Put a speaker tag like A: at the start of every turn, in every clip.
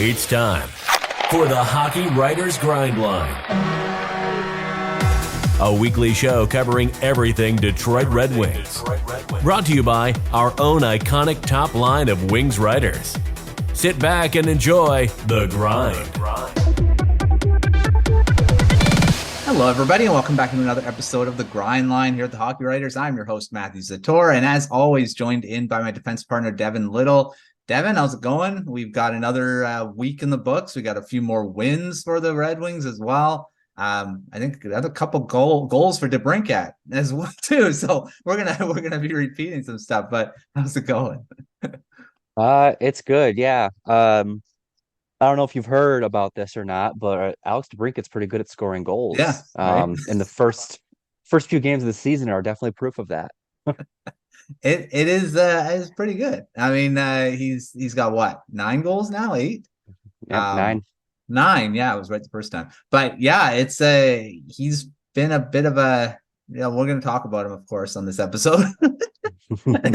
A: It's time for the Hockey Writers Grindline, a weekly show covering everything Detroit Red Wings. Brought to you by our own iconic top line of Wings writers. Sit back and enjoy The Grind.
B: Hello, everybody, and welcome back to another episode of The Grind Line here at the Hockey Writers. I'm your host, Matthew Zator, and as always, joined in by my defense partner, Devin Little. Devin, how's it going? We've got another week in the books. We got a few more wins for the Red Wings as well. I think another couple goals for DeBrincat as well too. So we're gonna be repeating some stuff. But how's it going?
C: It's good, yeah. I don't know if you've heard about this or not, but Alex DeBrincat's pretty good at scoring goals.
B: Yeah, right?
C: And the first few games of the season are definitely proof of that.
B: It is pretty good. I mean, he's got what, 9 goals now, 8?
C: Yeah,
B: 9. Yeah, it was right the first time. But yeah, he's been a bit of a, we're going to talk about him, of course, on this episode. But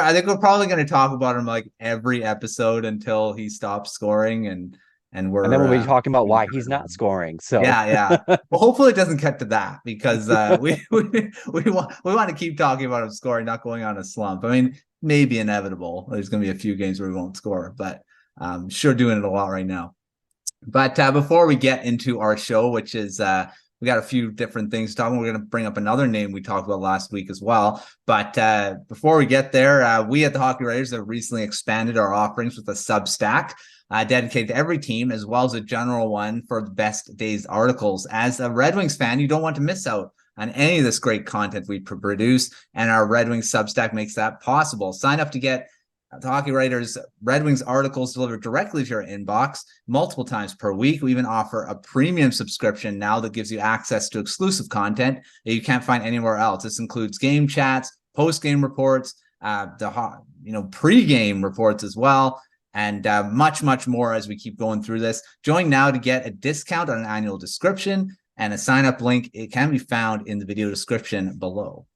B: I think we're probably going to talk about him like every episode until he stops scoring, and then we'll
C: be talking about why he's not scoring. So
B: yeah. Well, hopefully it doesn't cut to that, because we want to keep talking about him scoring, not going on a slump. I mean, maybe inevitable. There's going to be a few games where we won't score, but sure doing it a lot right now. But before we get into our show, which is we got a few different things to talk about. We're going to bring up another name we talked about last week as well. But before we get there, we at the Hockey Writers have recently expanded our offerings with a Substack dedicated to every team, as well as a general one for the best days articles. As a Red Wings fan, you don't want to miss out on any of this great content we produce, and our Red Wings Substack makes that possible. Sign up to get the Hockey Writers Red Wings articles delivered directly to your inbox multiple times per week. We even offer a premium subscription now that gives you access to exclusive content that you can't find anywhere else. This includes game chats, post-game reports, pre-game reports as well, and much, much more as we keep going through this. Join now to get a discount on an annual subscription, and a sign-up link. It can be found in the video description below.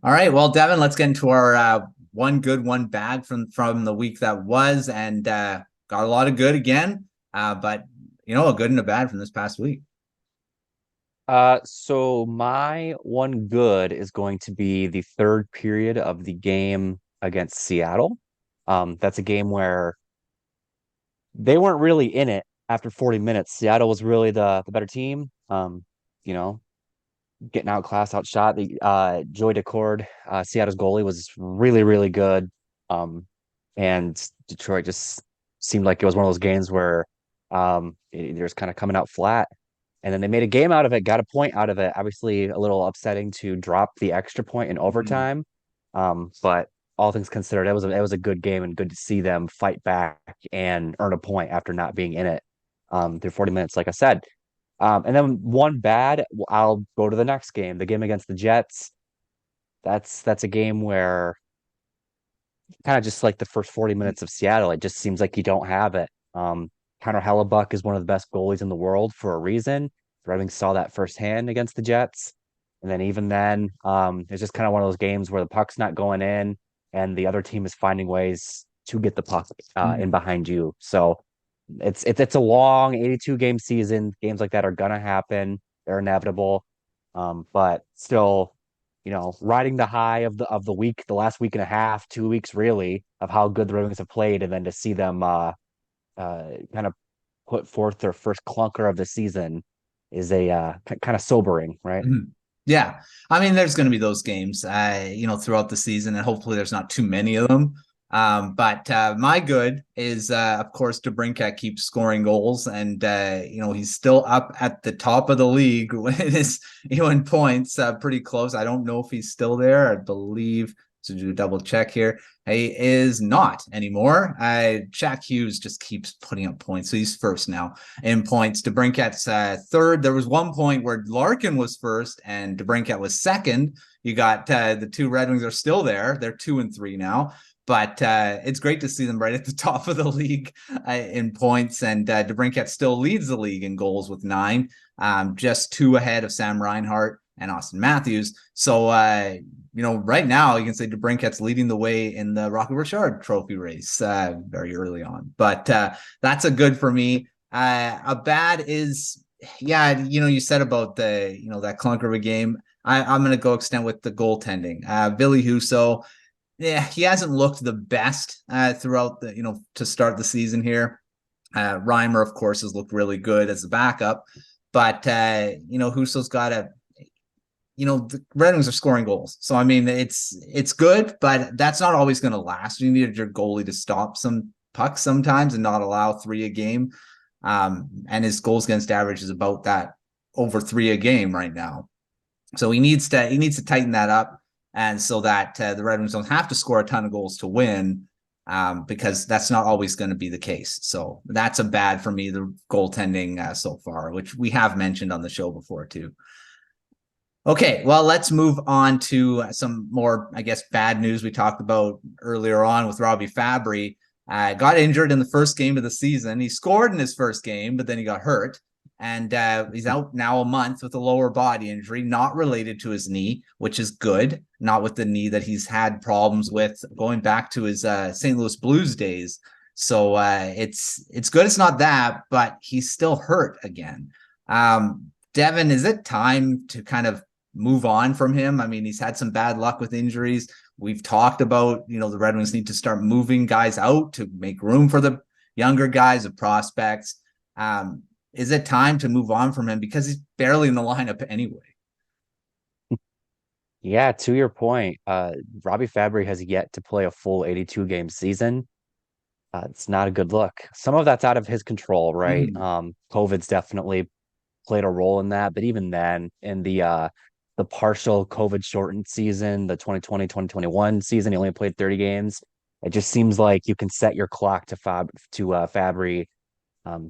B: All right, well, Devin, let's get into our one good, one bad from the week that was, and got a lot of good again, but a good and a bad from this past week.
C: So my one good is going to be the third period of the game against Seattle. That's a game where they weren't really in it after 40 minutes. Seattle was really the better team. Getting outshot. The Joy Decord, Seattle's goalie, was really, really good. And Detroit just seemed like it was one of those games where they're just kind of coming out flat. And then they made a game out of it, got a point out of it. Obviously, a little upsetting to drop the extra point in overtime. But all things considered, it was a good game, and good to see them fight back and earn a point after not being in it through 40 minutes, like I said. And then one bad, I'll go to the next game, the game against the Jets. That's a game where kind of just like the first 40 minutes of Seattle, it just seems like you don't have it. Connor Hellebuck is one of the best goalies in the world for a reason. The Red Wings saw that firsthand against the Jets. And then even then, it's just kind of one of those games where the puck's not going in and the other team is finding ways to get the puck in behind you. So it's a long 82 game season. Games like that are gonna happen. They're inevitable. But still, riding the high of the week, the last week and a half, 2 weeks really, of how good the Red Wings have played, and then to see them kind of put forth their first clunker of the season is a kind of sobering, right?
B: Yeah. I mean, there's going to be those games, throughout the season, and hopefully there's not too many of them. But my good is, of course, DeBrincat keeps scoring goals, and he's still up at the top of the league in points, pretty close. I don't know if he's still there. I believe, to do a double check here, he is not anymore. Jack Hughes just keeps putting up points, so he's first now in points. DeBrincat's third. There was one point where Larkin was first and DeBrincat was second. You got the two Red Wings are still there. They're 2 and 3 now. But it's great to see them right at the top of the league in points. And DeBrincat still leads the league in goals with 9, just 2 ahead of Sam Reinhart. and Austin Matthews. So, right now you can say DeBrincat's leading the way in the Rocky Richard Trophy race very early on. But that's a good for me. A bad is, you said about that clunker of a game. I'm going to go extend with the goaltending. Billy Husso, he hasn't looked the best throughout to start the season here. Reimer, of course, has looked really good as a backup, but Husso's got the Red Wings are scoring goals. So, I mean, it's good, but that's not always going to last. You need your goalie to stop some pucks sometimes and not allow 3 a game. And his goals against average is about that, over 3 a game right now. So he needs to tighten that up. And so that the Red Wings don't have to score a ton of goals to win, because that's not always going to be the case. So that's a bad for me, the goaltending so far, which we have mentioned on the show before too. Okay, well, let's move on to some more, I guess, bad news we talked about earlier on with Robby Fabbri. Got injured in the first game of the season. He scored in his first game, but then he got hurt. And he's out now a month with a lower body injury, not related to his knee, which is good. Not with the knee that he's had problems with going back to his St. Louis Blues days. So it's good it's not that, but he's still hurt again. Devin, is it time to kind of move on from him? I mean, he's had some bad luck with injuries. We've talked about, the Red Wings need to start moving guys out to make room for the younger guys, the prospects. Is it time to move on from him because he's barely in the lineup anyway?
C: Yeah, to your point, Robby Fabbri has yet to play a full 82 game season. It's not a good look. Some of that's out of his control, right? COVID's definitely played a role in that, but even then, in the partial COVID shortened season, the 2020-2021 season, he only played 30 games. It just seems like you can set your clock to Fabbri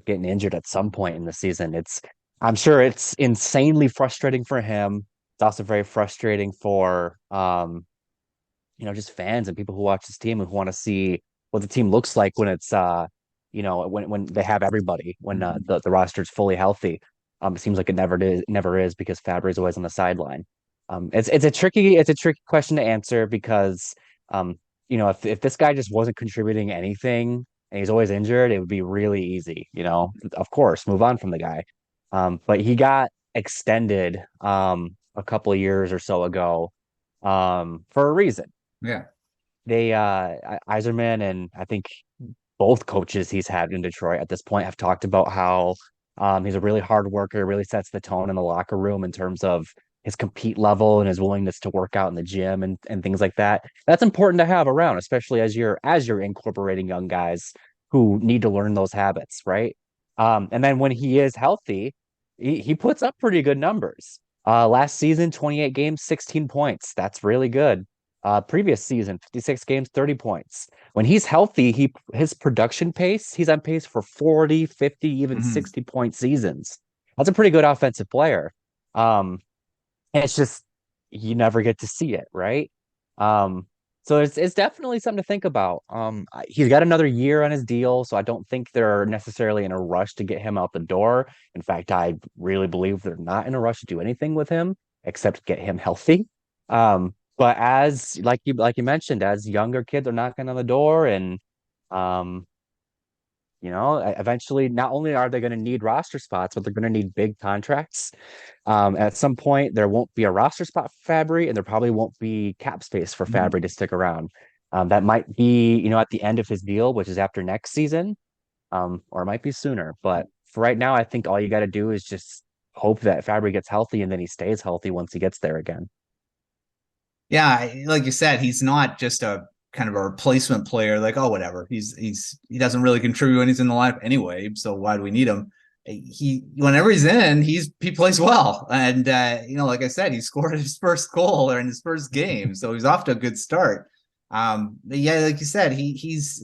C: getting injured at some point in the season. I'm sure it's insanely frustrating for him. It's also very frustrating for just fans and people who watch this team and who want to see what the team looks like when it's when they have everybody, when the roster is fully healthy. It seems like it never is because Fabbri is always on the sideline. It's a tricky question to answer because if this guy just wasn't contributing anything and he's always injured, it would be really easy, of course, move on from the guy. But he got extended a couple of years or so ago for a reason.
B: Yeah.
C: They Yzerman and I think both coaches he's had in Detroit at this point have talked about how he's a really hard worker, really sets the tone in the locker room in terms of his compete level and his willingness to work out in the gym and things like that. That's important to have around, especially as you're incorporating young guys who need to learn those habits, right? And then when he is healthy, he puts up pretty good numbers. Last season, 28 games, 16 points. That's really good. Previous season, 56 games, 30 points. When he's healthy, his production pace, he's on pace for 40, 50, even 60 point seasons. That's a pretty good offensive player. And it's just you never get to see it, right? So it's definitely something to think about. He's got another year on his deal, so I don't think they're necessarily in a rush to get him out the door. In fact, I really believe they're not in a rush to do anything with him except get him healthy. But as like you mentioned, as younger kids are knocking on the door, and eventually, not only are they going to need roster spots, but they're going to need big contracts. At some point, there won't be a roster spot for Fabbri, and there probably won't be cap space for Fabbri to stick around. That might be, at the end of his deal, which is after next season, or it might be sooner. But for right now, I think all you got to do is just hope that Fabbri gets healthy and then he stays healthy once he gets there again.
B: Yeah, like you said, he's not just a kind of a replacement player. Like, oh, whatever. He doesn't really contribute when he's in the lineup anyway. So why do we need him? Whenever he's in, he plays well. And like I said, he scored his first goal in his first game, so he's off to a good start. Like you said, he's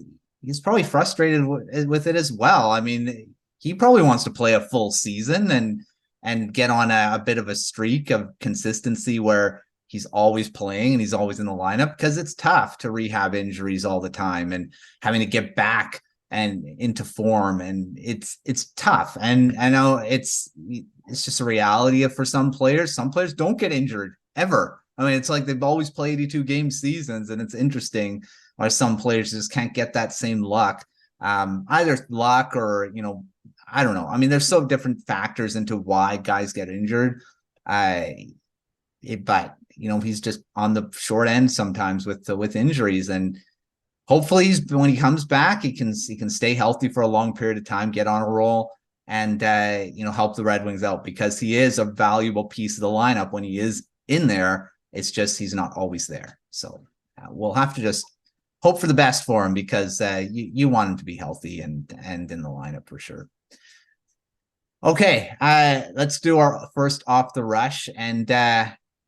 B: probably frustrated with it as well. I mean, he probably wants to play a full season and get on a bit of a streak of consistency where he's always playing and he's always in the lineup, because it's tough to rehab injuries all the time and having to get back and into form, and it's tough. And I know it's just a reality of for some players don't get injured ever. I mean, it's like they've always played 82 game seasons, and it's interesting why some players just can't get that same luck. Either luck or, I don't know. I mean, there's so different factors into why guys get injured. But he's just on the short end sometimes with injuries, and hopefully when he comes back, he can stay healthy for a long period of time, get on a roll, and help the Red Wings out, because he is a valuable piece of the lineup when he is in there. It's just he's not always there. So we'll have to just hope for the best for him, because you want him to be healthy and in the lineup for sure. Okay, let's do our first off the rush, and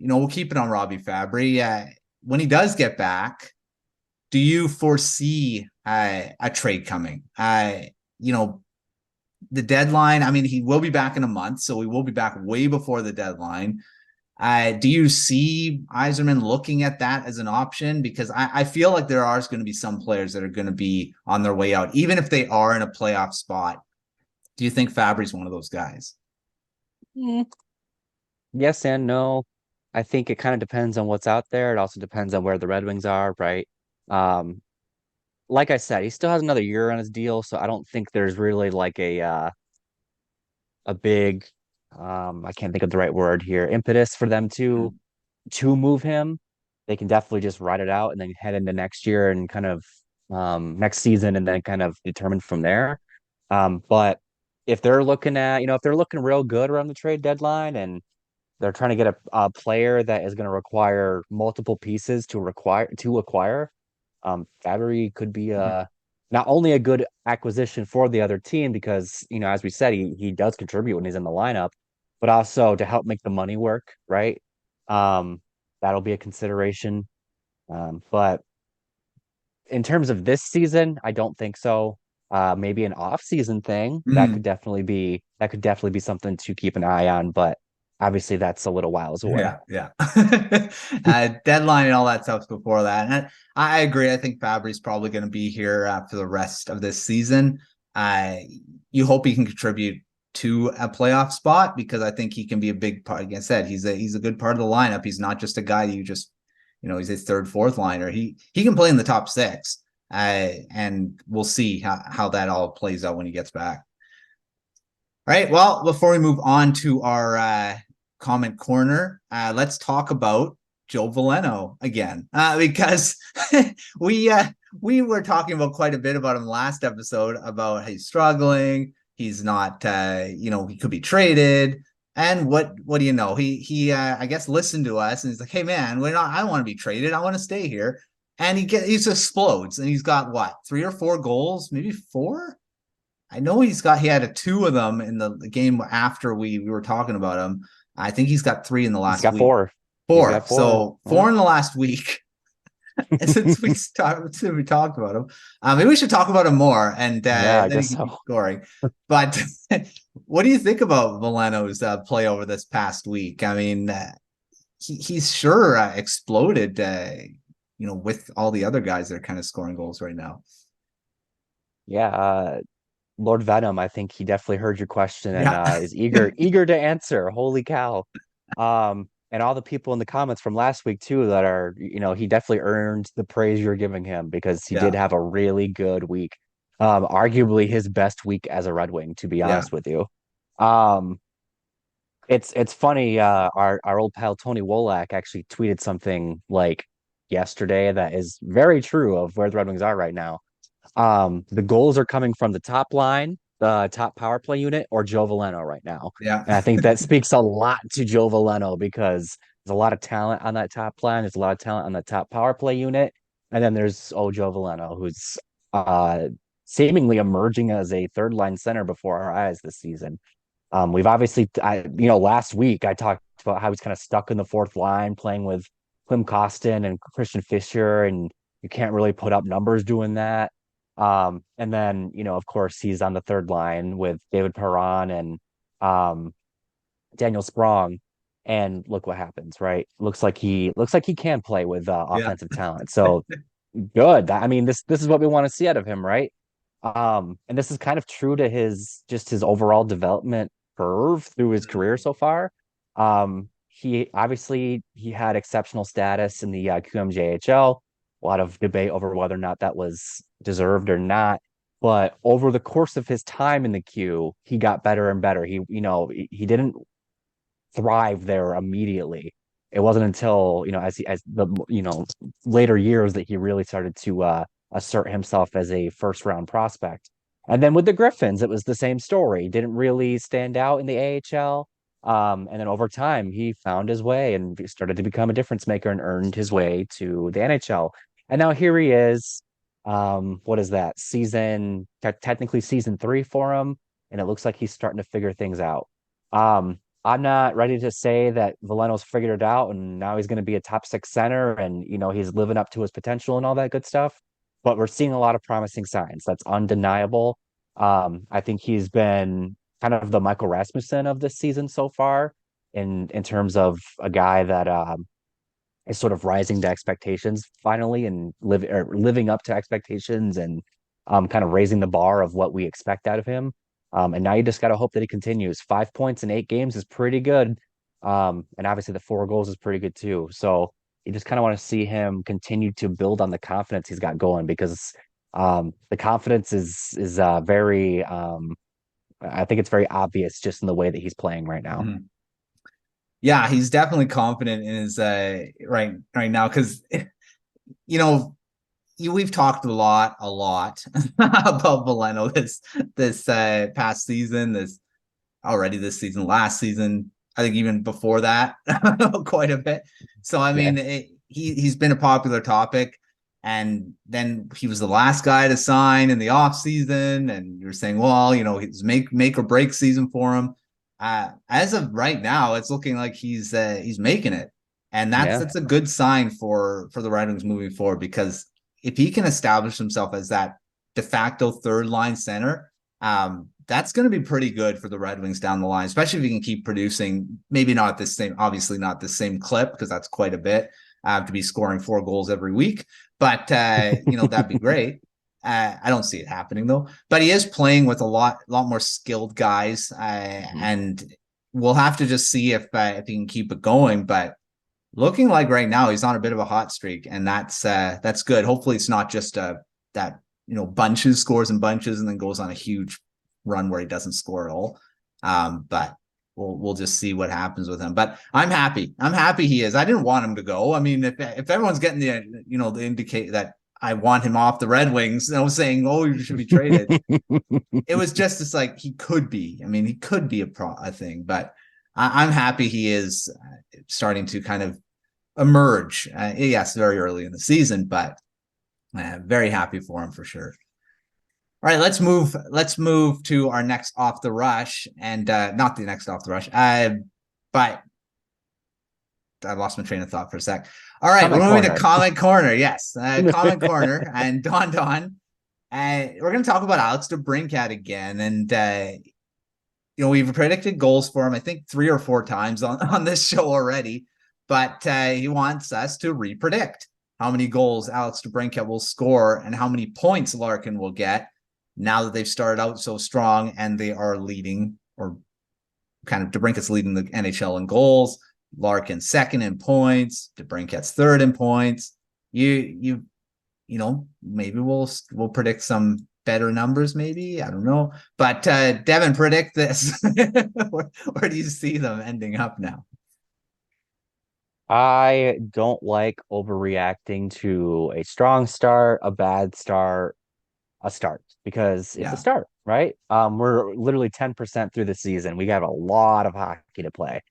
B: we'll keep it on Robby Fabbri. When he does get back, do you foresee a trade coming? The deadline, I mean, he will be back in a month, so we will be back way before the deadline. Do you see Yzerman looking at that as an option? Because I feel like there are going to be some players that are going to be on their way out, even if they are in a playoff spot. Do you think Fabbri's one of those guys?
C: Yes and no. I think it kind of depends on what's out there. It also depends on where the Red Wings are, right? Like I said, he still has another year on his deal, so I don't think there's really like a big I can't think of the right word here, impetus for them to move him. They can definitely just ride it out and then head into next year and kind of next season, and then kind of determine from there. But if they're looking at, if they're looking real good around the trade deadline, and they're trying to get a player that is going to require multiple pieces to acquire, Fabbri could be not only a good acquisition for the other team, because, as we said, he does contribute when he's in the lineup, but also to help make the money work, right? That'll be a consideration. But in terms of this season, I don't think so. Maybe an off-season thing that could definitely be something to keep an eye on, but obviously that's a little whiles away.
B: Yeah. Deadline and all that stuff's before that. And I agree. I think Fabbri's probably going to be here for the rest of this season. You hope he can contribute to a playoff spot, because I think he can be a big part. Like I said, he's a good part of the lineup. He's not just a guy you just, he's a third, fourth liner. He can play in the top six. And we'll see how that all plays out when he gets back. All right. Well, before we move on to our comment corner, let's talk about Joe Veleno again, because we were talking about quite a bit about him last episode, about he's struggling, he's not he could be traded, and what do you know, he I guess listened to us, and he's like, hey man, I don't want to be traded, I want to stay here. And he just explodes, and he's got what, 3 or 4 goals, maybe 4. I know he had 2 of them in the game after we were talking about him. I think he's got 3 in the last week.
C: 4.
B: 4. So 4 in the last week. Since we talked about him. Maybe we should talk about him more, and
C: I
B: then
C: guess
B: he can
C: so.
B: keep scoring. But what do you think about Veleno's play over this past week? I mean, he's sure exploded, with all the other guys that are kind of scoring goals right now.
C: Yeah, Lord Venom, I think he definitely heard your question and is eager to answer. Holy cow. And all the people in the comments from last week too that are, he definitely earned the praise you're giving him, because he did have a really good week. Arguably his best week as a Red Wing, to be honest with you. It's funny, our old pal Tony Wolak actually tweeted something like yesterday that is very true of where the Red Wings are right now. The goals are coming from the top line, the top power play unit, or Joe Veleno right now.
B: Yeah.
C: And I think that speaks a lot to Joe Veleno, because there's a lot of talent on that top line. There's a lot of talent on the top power play unit. And then there's Joe Veleno, who's seemingly emerging as a third line center before our eyes this season. We've obviously, last week I talked about how he's kind of stuck in the fourth line playing with Klim Kostin and Christian Fischer, and you can't really put up numbers doing that. And then, of course, he's on the third line with David Perron and Daniel Sprong, and look what happens, right? Looks like he can play with offensive talent. So good. I mean, this is what we want to see out of him, right? And this is kind of true to his overall development curve through his career so far. He had exceptional status in the QMJHL. A lot of debate over whether or not that was deserved or not. But over the course of his time in the Q, he got better and better. He didn't thrive there immediately. It wasn't until, as the, later years that he really started to assert himself as a first round prospect. And then with the Griffins, it was the same story. Didn't really stand out in the AHL. And then over time, he found his way and started to become a difference maker and earned his way to the NHL. And now here he is. What is that? Technically season 3 for him. And it looks like he's starting to figure things out. I'm not ready to say that Veleno's figured it out and now he's going to be a top 6 center and, he's living up to his potential and all that good stuff. But we're seeing a lot of promising signs. That's undeniable. I think he's been kind of the Michael Rasmussen of this season so far in terms of a guy that is sort of rising to expectations finally and living up to expectations and kind of raising the bar of what we expect out of him. And now you just got to hope that he continues. 5 points in 8 games is pretty good. And obviously the 4 goals is pretty good too. So you just kind of want to see him continue to build on the confidence he's got going because the confidence is very I think it's very obvious just in the way that he's playing right now.
B: Mm-hmm. Yeah, he's definitely confident in his right now because we've talked a lot about Veleno this past season, this season, last season, I think even before that, quite a bit. So I mean, he's been a popular topic, and then he was the last guy to sign in the off season, and you're saying, well, it's make or break season for him. As of right now, it's looking like he's making it, and that's a good sign for the Red Wings moving forward because if he can establish himself as that de facto third line center, that's going to be pretty good for the Red Wings down the line, especially if he can keep producing, maybe not obviously not the same clip, because that's quite a bit to be scoring 4 goals every week, but that'd be great. I don't see it happening though, but he is playing with a lot more skilled guys, and we'll have to just see if he can keep it going, but looking like right now he's on a bit of a hot streak, and that's good. Hopefully it's not just that bunches scores and bunches and then goes on a huge run where he doesn't score at all. But we'll just see what happens with him. But I'm happy he is. I didn't want him to go. I mean, if everyone's getting the indicate that I want him off the Red Wings, saying, oh, you should be traded. It was just like he could be. I mean, he could be a thing, but I'm happy he is starting to kind of emerge. Yes, very early in the season, but very happy for him for sure. All right, let's move to our next off the rush, and not the next off the rush. But I lost my train of thought for a sec. All right, we're moving to comment corner. Yes, comment corner and Don. We're going to talk about Alex DeBrincat again, and we've predicted goals for him, I think 3 or 4 times on this show already, but he wants us to repredict how many goals Alex DeBrincat will score and how many points Larkin will get now that they've started out so strong and they are leading, or kind of DeBrincat's leading the NHL in goals, Larkin second in points, DeBrincat's third in points. Maybe we'll predict some better numbers, maybe. I don't know. But Devin, predict this. Where do you see them ending up now?
C: I don't like overreacting to a strong start, a bad start, a start, because it's a start, right? We're literally 10% through the season. We have a lot of hockey to play.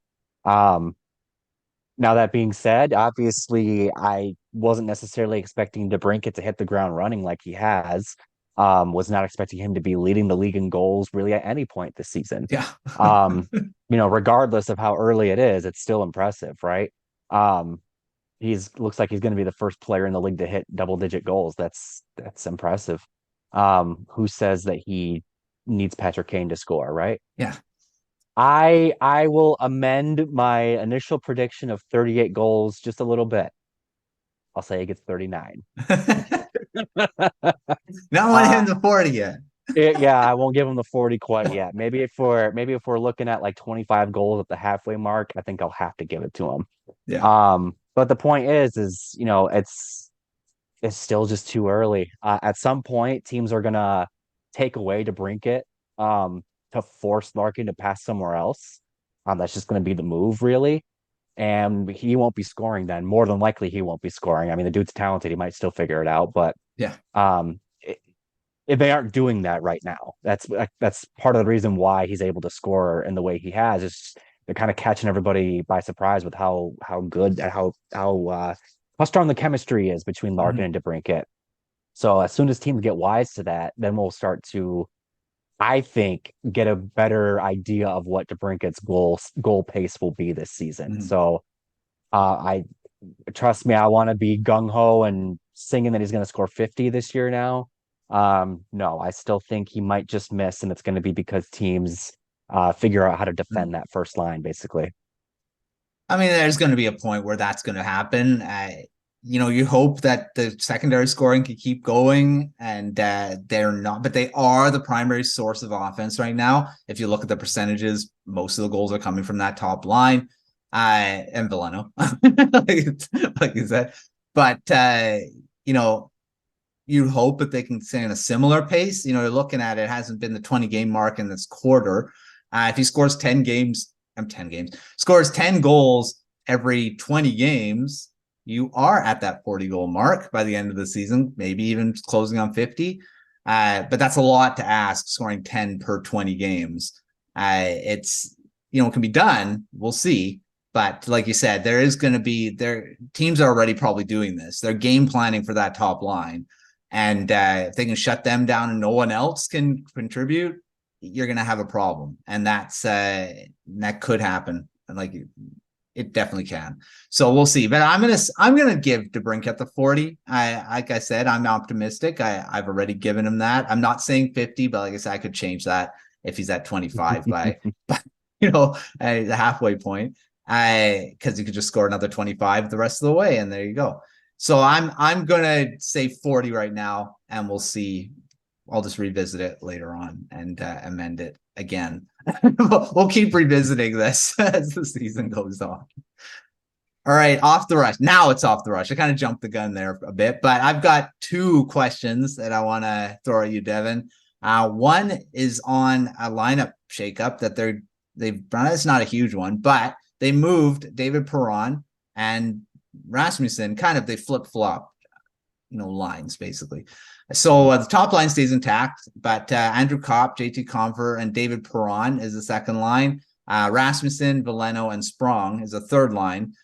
C: Now, that being said, obviously, I wasn't necessarily expecting DeBrincat to hit the ground running like he has. Was not expecting him to be leading the league in goals really at any point this season.
B: Yeah.
C: Regardless of how early it is, it's still impressive, right? Looks like he's going to be the first player in the league to hit double-digit goals. That's impressive. Who says that he needs Patrick Kane to score, right?
B: Yeah.
C: I will amend my initial prediction of 38 goals just a little bit. I'll say he gets 39.
B: Not want to hit the 40 yet.
C: Yeah, I won't give him the 40 quite yet. Maybe if we're looking at like 25 goals at the halfway mark, I think I'll have to give it to him.
B: Yeah.
C: But the point is it's still just too early. At some point, teams are gonna take away DeBrincat to force Larkin to pass somewhere else. That's just gonna be the move, really. And he won't be scoring then. More than likely, he won't be scoring. I mean, the dude's talented; he might still figure it out. But
B: Yeah.
C: if they aren't doing that right now, that's part of the reason why he's able to score in the way he has. Is they're kind of catching everybody by surprise with how good and how strong the chemistry is between Larkin and DeBrincat. So as soon as teams get wise to that, then we'll start to, I think, get a better idea of what DeBrincat's goal pace will be this season. So I trust me, I want to be gung ho and singing that he's going to score 50 this year now. No, I still think he might just miss, and it's going to be because teams figure out how to defend that first line, basically.
B: I mean, there's going to be a point where that's going to happen. You hope that the secondary scoring can keep going, and they're not, but they are the primary source of offense right now. If you look at the percentages, most of the goals are coming from that top line, and Veleno, like you said. But you hope that they can stay in a similar pace. You're looking at it hasn't been the 20 game mark in this quarter. If he scores 10 games, scores 10 goals every 20 games, you are at that 40 goal mark by the end of the season, maybe even closing on 50. But that's a lot to ask, scoring 10 per 20 games. It can be done. We'll see. But like you said, there is going to be teams are already probably doing this. They're game planning for that top line. And if they can shut them down and no one else can contribute, you're going to have a problem. And that could happen. And like it definitely can. So we'll see. But I'm gonna give DeBrincat the 40. Like I said, I'm optimistic. I've already given him that. I'm not saying 50, but like I said, I could change that if he's at 25 by the halfway point. Because you could just score another 25 the rest of the way, and there you go. So I'm gonna say 40 right now, and we'll see. I'll just revisit it later on and amend it again. We'll keep revisiting this as the season goes on. All right, off the rush. Now it's off the rush. I kind of jumped the gun there a bit, but I've got two questions that I want to throw at you, Devin. One is on a lineup shakeup that they've done. It's not a huge one, but they moved David Perron and Rasmussen. They flip-flop, lines basically. So the top line stays intact, but Andrew Kopp, JT Confer, and David Perron is the second line. Rasmussen, Veleno, and Sprong is the third line.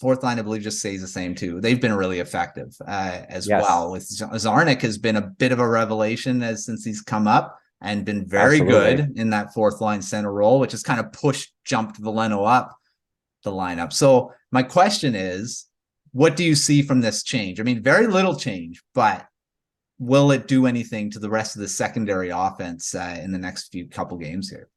B: Fourth line, I believe, just stays the same too. They've been really effective as well. With Zarnik has been a bit of a revelation since he's come up and been very good in that fourth line center role, which has kind of jumped Veleno up the lineup. So my question is, what do you see from this change? I mean, very little change, but will it do anything to the rest of the secondary offense in the next couple games here?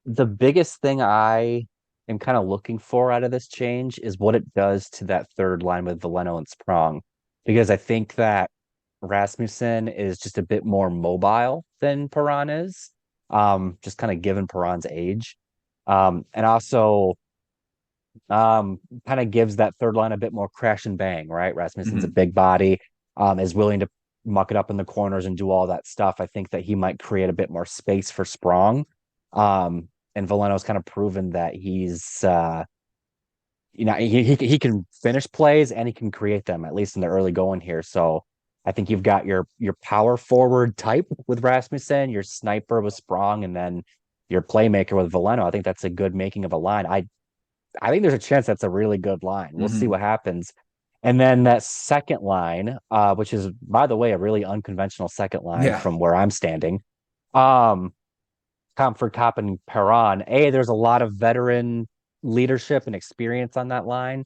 C: The biggest thing I am kind of looking for out of this change is what it does to that third line with Veleno and Sprong, because I think that Rasmussen is just a bit more mobile than Perron is, just kind of given Perron's age. And also kind of gives that third line a bit more crash and bang, right? Rasmussen's a big body, is willing to muck it up in the corners and do all that stuff. I think that he might create a bit more space for Sprong. And Veleno's kind of proven that he's he can finish plays and he can create them, at least in the early going here. So I think you've got your power forward type with Rasmussen, your sniper with Sprong, and then your playmaker with Veleno. I think that's a good making of a line. I think there's a chance that's a really good line. We'll see what happens. And then that second line, which is, by the way, a really unconventional second line from where I'm standing. Comfort, Kopp, and Perron. There's a lot of veteran leadership and experience on that line.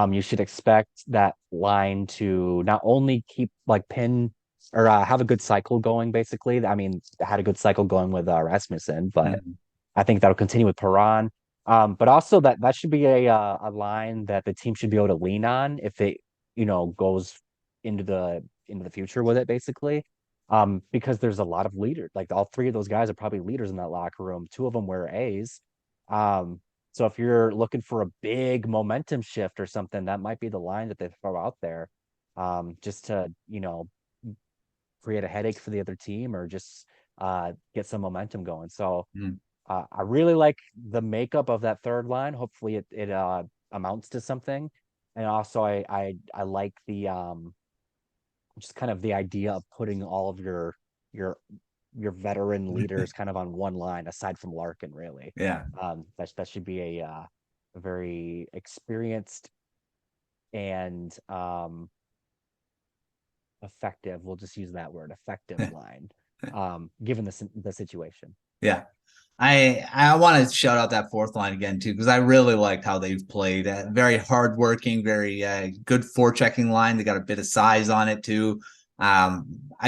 C: You should expect that line to not only keep pin or have a good cycle going, basically. I mean, had a good cycle going with Rasmussen, but I think that'll continue with Perron. But also that should be a line that the team should be able to lean on if it, goes into the future with it, basically. Because there's a lot of leaders. Like all three of those guys are probably leaders in that locker room. Two of them wear A's. So if you're looking for a big momentum shift or something, that might be the line that they throw out there, just to, create a headache for the other team or just get some momentum going. So I really like the makeup of that third line. Hopefully it amounts to something. And also I like the just kind of the idea of putting all of your veteran leaders kind of on one line aside from Larkin, really.
B: Yeah.
C: That should be a very experienced and effective, we'll just use that word, effective line, given the situation.
B: Yeah. I want to shout out that fourth line again too, because I really liked how they've played. Very hardworking, very good forechecking line. They got a bit of size on it too. I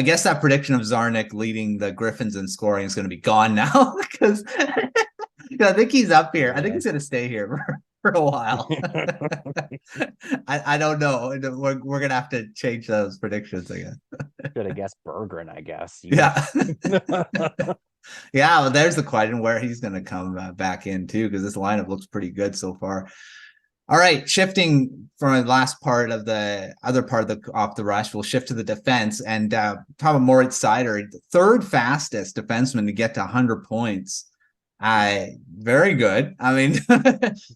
B: guess that prediction of Zarnik leading the Griffins in scoring is going to be gone now because I think he's up here. I think he's going to stay here for a while. I don't know. We're going to have to change those predictions again.
C: Should have guessed Berggren, I guess.
B: Yeah. Yeah, well, there's the question where he's going to come back in too, because this lineup looks pretty good so far. All right, shifting from the last part of the other part of the off the rush, we'll shift to the defense and talk about Moritz Seider, the third fastest defenseman to get to 100 points. Very good. I mean,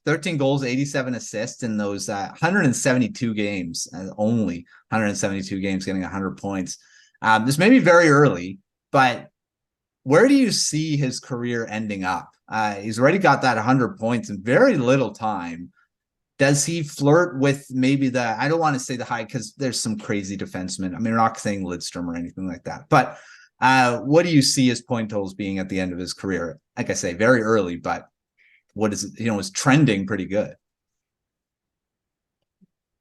B: 13 goals, 87 assists in those 172 games, only 172 games getting 100 points. This may be very early, but where do you see his career ending up? He's already got that 100 points in very little time. Does he flirt with maybe I don't want to say the high because there's some crazy defensemen. I mean, we're not saying Lidstrom or anything like that. But what do you see his point totals being at the end of his career? Like I say, very early, but what is it? It's trending pretty good.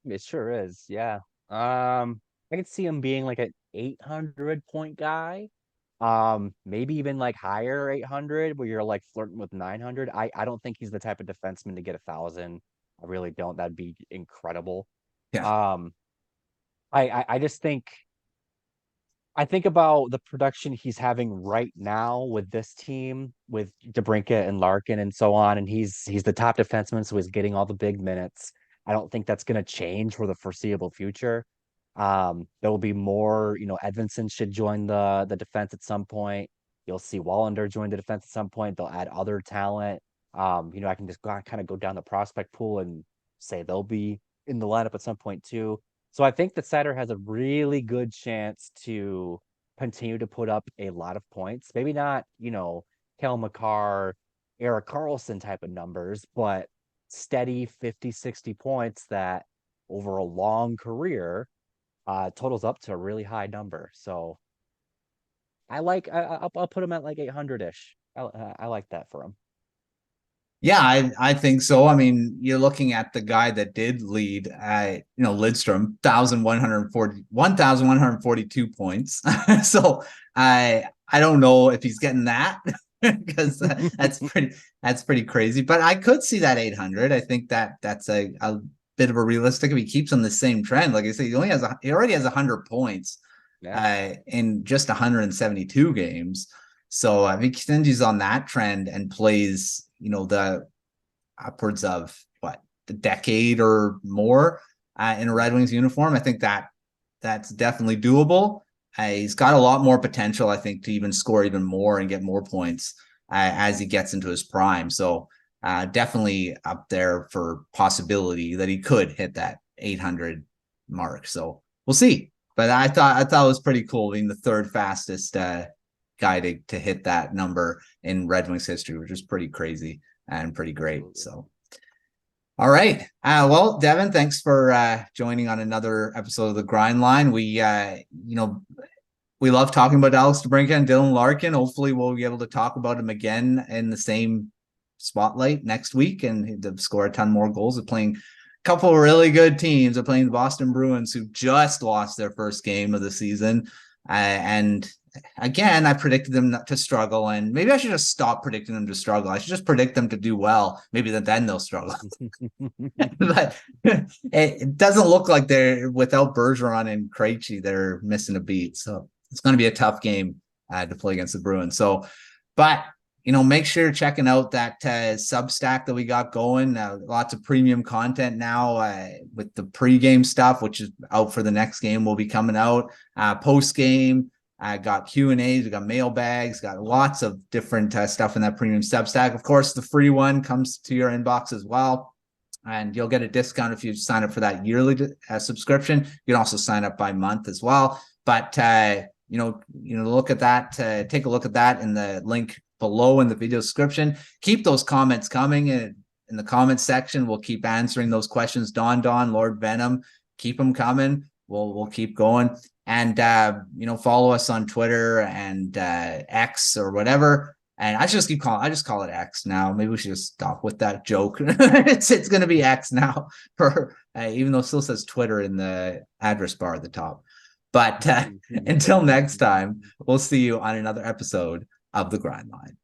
C: It sure is. Yeah. I could see him being like an 800 point guy. Maybe even like higher 800 where you're like flirting with 900. I don't think he's the type of defenseman to get 1,000. I really don't. That'd be incredible.
B: Yeah.
C: I just think about the production he's having right now with this team, with DeBrincat and Larkin and so on, and he's the top defenseman, so he's getting all the big minutes. I don't think that's going to change for the foreseeable future. There will be more, Edvinsson should join the defense at some point. You'll see Wallander join the defense at some point. They'll add other talent. I can just kind of go down the prospect pool and say they'll be in the lineup at some point too. So I think that Seider has a really good chance to continue to put up a lot of points. Maybe not, Kel McCarr, Erik Karlsson type of numbers, but steady 50, 60 points that over a long career totals up to a really high number. So I'll put him at like 800-ish. I like that for him.
B: Yeah, I think so. I mean, you're looking at the guy that did lead, Lidstrom, 1,142 points. So I don't know if he's getting that because that's pretty crazy. But I could see that 800. I think that's a bit of a realistic if he keeps on the same trend. Like I say, he already has 100 points in just 172 games. So if he continues on that trend and plays, the upwards of the decade or more in a Red Wings uniform, I think that's definitely doable. He's got a lot more potential, I think, to even score even more and get more points as he gets into his prime. So definitely up there for possibility that he could hit that 800 mark. So we'll see. But I thought it was pretty cool being the third fastest guy to hit that number in Red Wings history, which is pretty crazy and pretty great. So, all right. Well, Devin, thanks for joining on another episode of the Grind Line. We love talking about Alex DeBrincat and Dylan Larkin. Hopefully we'll be able to talk about him again in the same spotlight next week and score a ton more goals. They're playing a couple of really good teams. They're playing the Boston Bruins, who just lost their first game of the season. And again, I predicted them not to struggle, and maybe I should just stop predicting them to struggle. I should just predict them to do well. Maybe then they'll struggle. But it doesn't look like they're, without Bergeron and Krejci, they're missing a beat. So it's going to be a tough game to play against the Bruins. So, but make sure you're checking out that Substack that we got going. Lots of premium content now with the pregame stuff, which is out for the next game, will be coming out. Post game, I got Q&As, we got mailbags, got lots of different stuff in that premium Substack. Of course, the free one comes to your inbox as well, and you'll get a discount if you sign up for that yearly subscription. You can also sign up by month as well. But look at that. Take a look at that in the link below in the video description. Keep those comments coming in the comments section. We'll keep answering those questions. Don, Lord Venom, keep them coming. We'll keep going. And follow us on Twitter and X or whatever. And I just call it X now. Maybe we should just stop with that joke. It's going to be X now, for even though it still says Twitter in the address bar at the top. But until next time, we'll see you on another episode of The Grind Line.